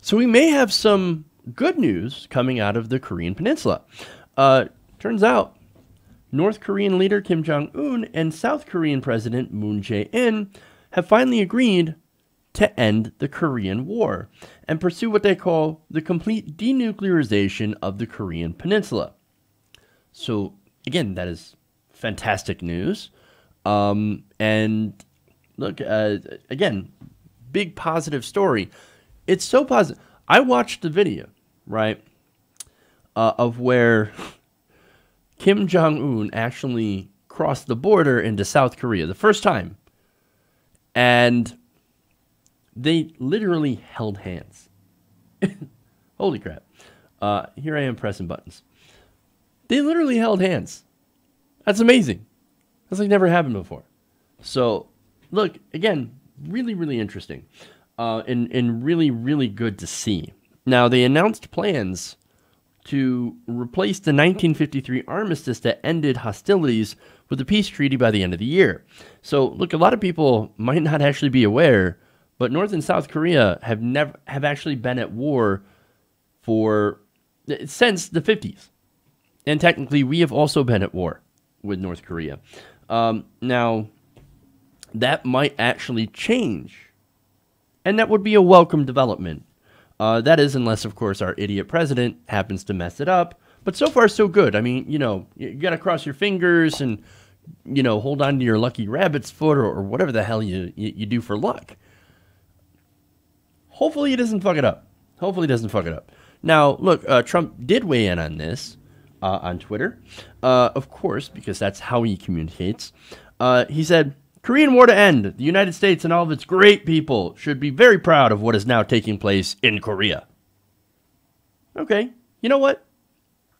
So we may have some good news coming out of the Korean Peninsula. Turns out North Korean leader Kim Jong-un and South Korean President Moon Jae-in have finally agreed to end the Korean War and pursue what they call the complete denuclearization of the Korean Peninsula. So, again, that is fantastic news. And look, again, big positive story. It's so positive. I watched the video, right, of where Kim Jong-un actually crossed the border into South Korea the first time. And they literally held hands. Holy crap. Here I am pressing buttons. They literally held hands. That's amazing. That's like never happened before. So, look, again, really, really interesting. And really, really good to see. Now, they announced plans to replace the 1953 armistice that ended hostilities with a peace treaty by the end of the year. So, look, a lot of people might not actually be aware, but North and South Korea have actually been at war since the 50s. And technically, we have also been at war with North Korea. Now, that might actually change. And that would be a welcome development. That is, unless, of course, our idiot president happens to mess it up. But so far, so good. I mean, you got to cross your fingers and, hold on to your lucky rabbit's foot or whatever the hell you do for luck. Hopefully, he doesn't fuck it up. Now, look, Trump did weigh in on this on Twitter, of course, because that's how he communicates. He said, Korean War to end. The United States and all of its great people should be very proud of what is now taking place in Korea. Okay, you know what?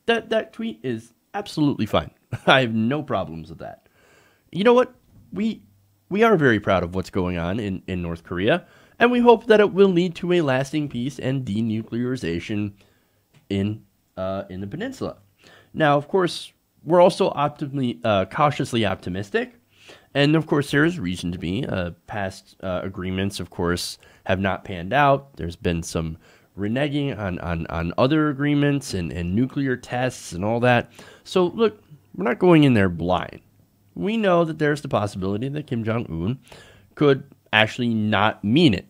That tweet is absolutely fine. I have no problems with that. You know what? We are very proud of what's going on in North Korea, and we hope that it will lead to a lasting peace and denuclearization in the peninsula. Now, of course, we're also cautiously optimistic. And, of course, there is reason to be. Past agreements, of course, have not panned out. There's been some reneging on other agreements and nuclear tests and all that. So, look, we're not going in there blind. We know that there's the possibility that Kim Jong-un could actually not mean it.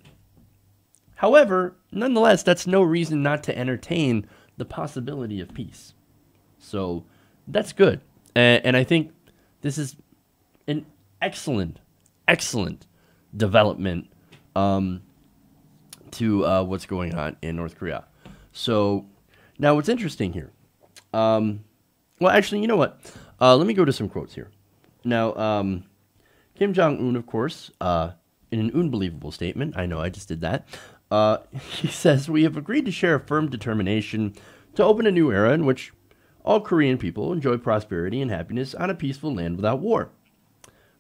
However, nonetheless, that's no reason not to entertain the possibility of peace. So, that's good. And I think this is an excellent development to what's going on in North Korea. So now what's interesting here, well, actually, you know what? Let me go to some quotes here. Now, Kim Jong-un, of course, in an unbelievable statement, I know I just did that, he says, we have agreed to share a firm determination to open a new era in which all Korean people enjoy prosperity and happiness on a peaceful land without war.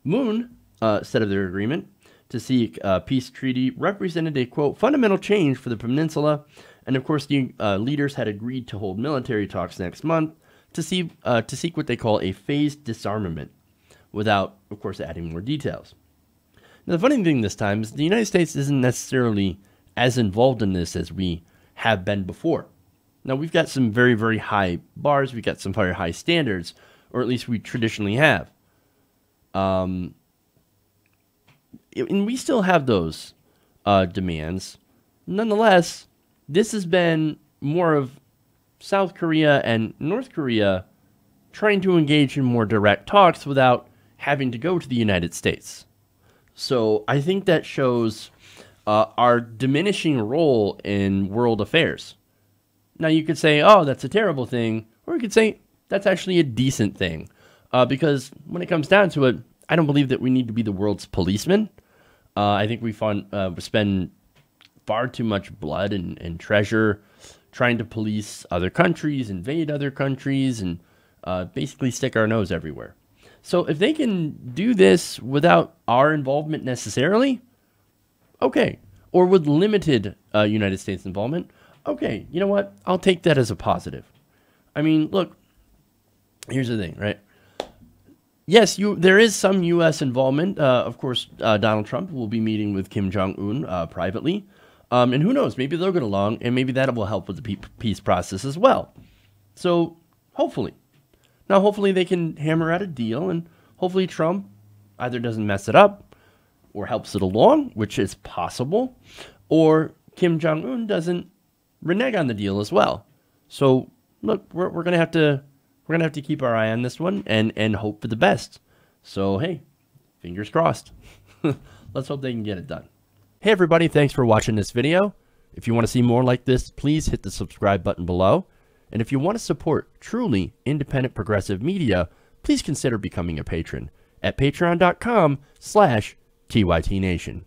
Moon said of their agreement to seek a peace treaty represented a, quote, fundamental change for the peninsula. And, of course, the leaders had agreed to hold military talks next month to seek what they call a phased disarmament without, of course, adding more details. Now, the funny thing this time is the United States isn't necessarily as involved in this as we have been before. Now, we've got some very, very high bars. We've got some very high standards, or at least we traditionally have. And we still have those demands. Nonetheless, this has been more of South Korea and North Korea trying to engage in more direct talks without having to go to the United States. So I think that shows our diminishing role in world affairs. Now, you could say, oh, that's a terrible thing, or you could say that's actually a decent thing. Because when it comes down to it, I don't believe that we need to be the world's policeman. I think we spend far too much blood and treasure trying to police other countries, invade other countries, and basically stick our nose everywhere. So if they can do this without our involvement necessarily, okay. Or with limited United States involvement, okay. You know what? I'll take that as a positive. I mean, look, here's the thing, right? Yes, there is some U.S. involvement. Of course, Donald Trump will be meeting with Kim Jong-un privately. And who knows, maybe they'll get along, and maybe that will help with the peace process as well. So hopefully. Now, hopefully they can hammer out a deal, and hopefully Trump either doesn't mess it up or helps it along, which is possible, or Kim Jong-un doesn't renege on the deal as well. So look, we're gonna have to keep our eye on this one and hope for the best. So hey, fingers crossed. Let's hope they can get it done. Hey everybody, thanks for watching this video. If you want to see more like this, please hit the subscribe button below. And if you want to support truly independent progressive media, please consider becoming a patron at patreon.com/TYTNation.